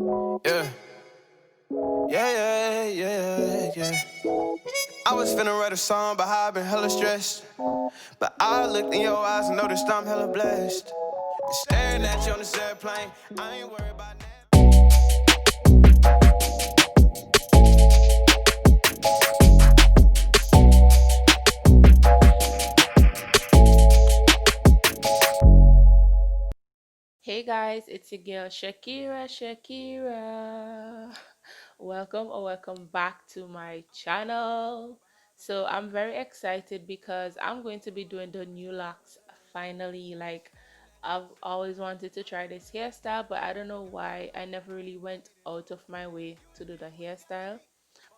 Yeah, yeah. I was finna write a song about how I've been hella stressed, but I looked in your eyes and noticed I'm hella blessed. Staring at you on this airplane, I ain't worried about that. Hey guys, it's your girl Shakira. Welcome back to my channel. So I'm very excited because I'm going to be doing the new locks finally. Like, I've always wanted to try this hairstyle, but I don't know why I never really went out of my way to do the hairstyle,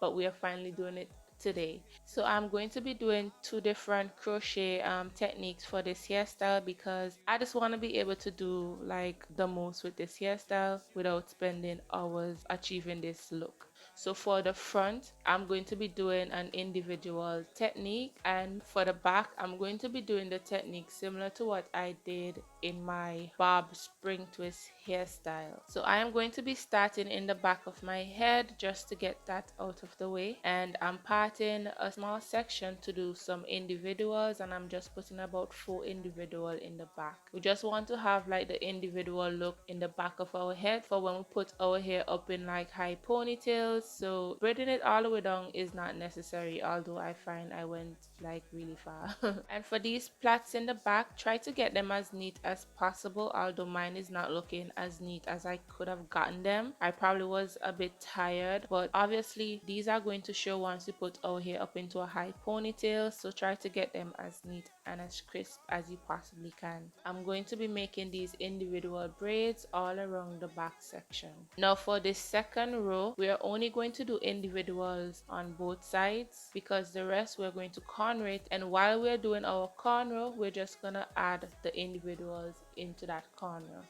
but we are finally doing it today. So I'm going to be doing two different crochet techniques for this hairstyle because I just want to be able to do like the most with this hairstyle without spending hours achieving this look. So for the front, I'm going to be doing an individual technique, and for the back, I'm going to be doing the technique similar to what I did in my bob spring twist hairstyle. So I am going to be starting in the back of my head just to get that out of the way, and I'm parting a small section to do some individuals, and I'm just putting about 4 individual in the back. We just want to have like the individual look in the back of our head for when we put our hair up in like high ponytails. So braiding it all the way down is not necessary, although I find I went like really far. And for these plaits in the back, try to get them as neat as possible, although mine is not looking as neat as I could have gotten them. I probably was a bit tired, but obviously these are going to show once we put our hair up into a high ponytail, so try to get them as neat and as crisp as you possibly can. I'm going to be making these individual braids all around the back section. Now for this second row, we are only going to do individuals on both sides because the rest we're going to cornrow it, and while we're doing our cornrow, we're just gonna add the individuals into that cornrow.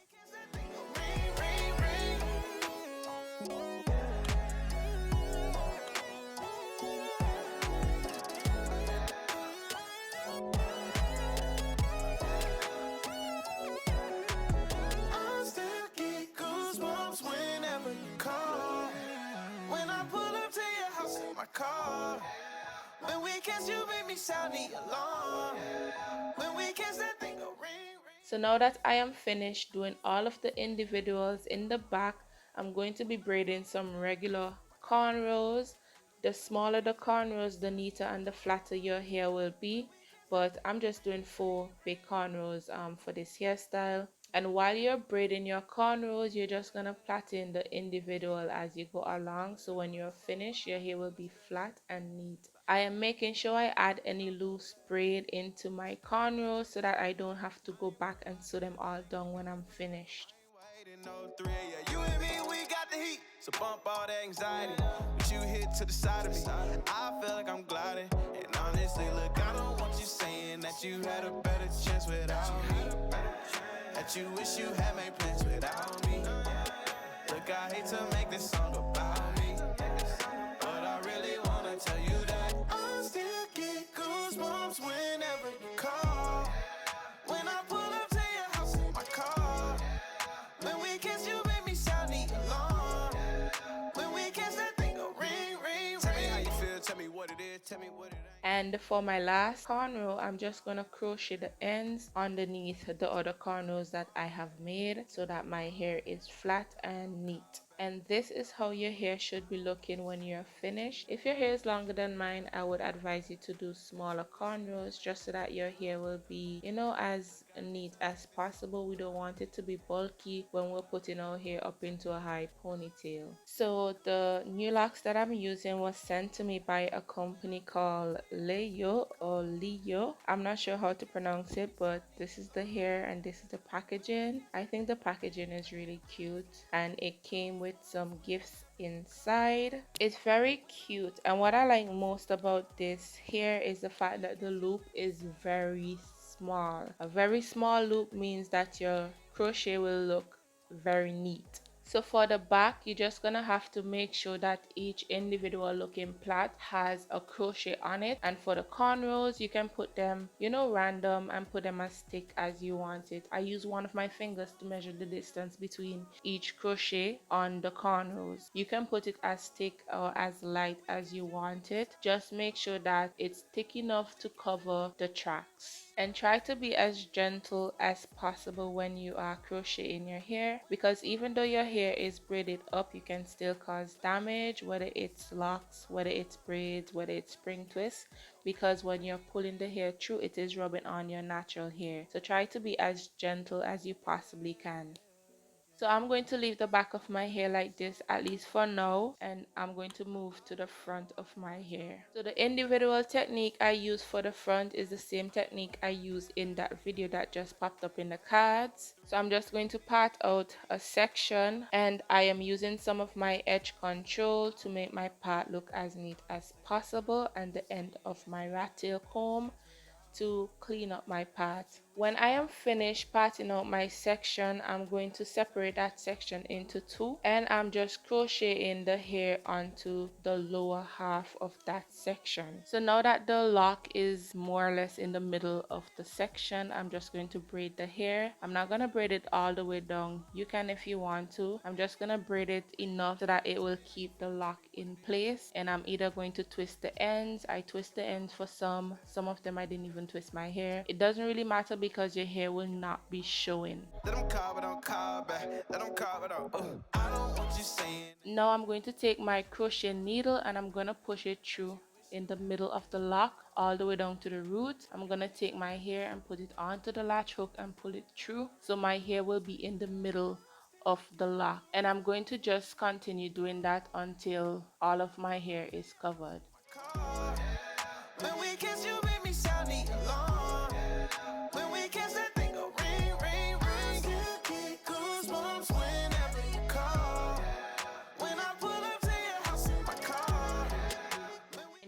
I still get goosebumps whenever you call. When I pull up to your house in my car. When we kiss, you make me sound the alarm. When we kiss, that thing go ring, ring. So now that I am finished doing all of the individuals in the back, I'm going to be braiding some regular cornrows. The smaller the cornrows, the neater and the flatter your hair will be. But I'm just doing 4 big cornrows for this hairstyle. And while you're braiding your cornrows, you're just gonna plait in the individual as you go along. So when you're finished, your hair will be flat and neat. I am making sure I add any loose braid into my cornrows so that I don't have to go back and sew them all down when I'm finished. You and me, we got the heat. So bump all that anxiety. But you hit to the side of me. I feel like I'm gliding. And honestly, look, I don't want you saying that you had a better chance without me. That you wish you had made plans without me. Look, I hate to make this song about me, but I really wanna tell you that I still get goosebumps whenever you call. When I pull up to your house in my car. When we kiss, you make me sound the alarm. When we kiss, that thing go ring, ring, ring. Tell me how you feel, tell me what it is, tell me what it ain't. And for my last cornrow, I'm just gonna crochet the ends underneath the other cornrows that I have made so that my hair is flat and neat. And this is how your hair should be looking when you're finished. If your hair is longer than mine, I would advise you to do smaller cornrows just so that your hair will be, as neat as possible. We don't want it to be bulky when we're putting our hair up into a high ponytail. So the new locks that I'm using was sent to me by a company called Leo. I'm not sure how to pronounce it, but this is the hair and this is the packaging. I think the packaging is really cute, and it came with some gifts inside. It's very cute, and what I like most about this hair is the fact that the loop is very small. A very small loop means that your crochet will look very neat. So for the back, you're just gonna have to make sure that each individual looking plait has a crochet on it. And for the cornrows, you can put them, random, and put them as thick as you want it. I use one of my fingers to measure the distance between each crochet on the cornrows. You can put it as thick or as light as you want it. Just make sure that it's thick enough to cover the tracks. And try to be as gentle as possible when you are crocheting your hair, because even though your hair is braided up, you can still cause damage, whether it's locks, whether it's braids, whether it's spring twists, because when you're pulling the hair through, it is rubbing on your natural hair. So try to be as gentle as you possibly can. So I'm going to leave the back of my hair like this, at least for now, and I'm going to move to the front of my hair. So the individual technique I use for the front is the same technique I used in that video that just popped up in the cards. So I'm just going to part out a section, and I am using some of my edge control to make my part look as neat as possible, and the end of my rat tail comb to clean up my part. When I am finished parting out my section, I'm going to separate that section into two, and I'm just crocheting the hair onto the lower half of that section. So now that the lock is more or less in the middle of the section, I'm just going to braid the hair. I'm not going to braid it all the way down. You can if you want to. I'm just going to braid it enough so that it will keep the lock in place, and I'm either going to twist the ends. I twist the ends for some of them I didn't even twist my hair. It doesn't really matter because your hair will not be showing. Now I'm going to take my crochet needle and I'm going to push it through in the middle of the lock all the way down to the root. I'm going to take my hair and put it onto the latch hook and pull it through, so my hair will be in the middle of the lock, and I'm going to just continue doing that until all of my hair is covered.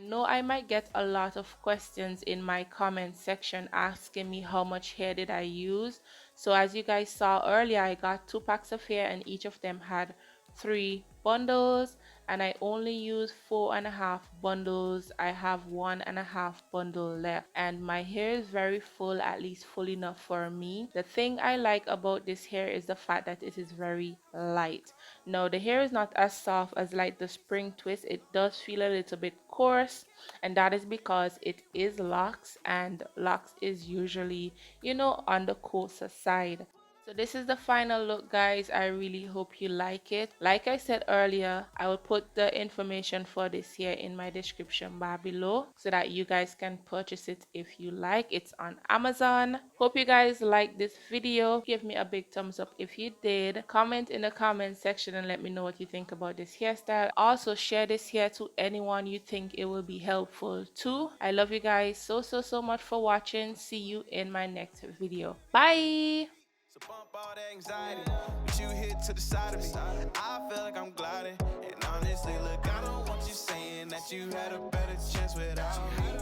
Know I might get a lot of questions in my comment section asking me how much hair did I use. So as you guys saw earlier, I got 2 packs of hair and each of them had 3 bundles, and I only used 4.5 bundles. I have 1.5 bundle left, and my hair is very full, at least full enough for me. The thing I like about this hair is the fact that it is very light. Now the hair is not as soft as like the spring twist. It does feel a little bit coarse, and that is because it is locks, and locks is usually, on the coarser side. So this is the final look, guys. I really hope you like it. Like I said earlier, I will put the information for this here in my description bar below so that you guys can purchase it if you like. It's on Amazon. Hope you guys liked this video. Give me a big thumbs up if you did. Comment in the comment section and let me know what you think about this hairstyle. Also share this hair to anyone you think it will be helpful to. I love you guys so much for watching. See you in my next video. Bye. So bump all that anxiety, but you hit to the side of me. I feel like I'm gliding, and honestly, look, I don't want you saying that you had a better chance without me,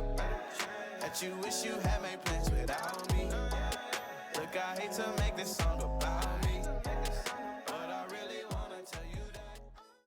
that you wish you had made plans without me. Look, I hate to make this song about me.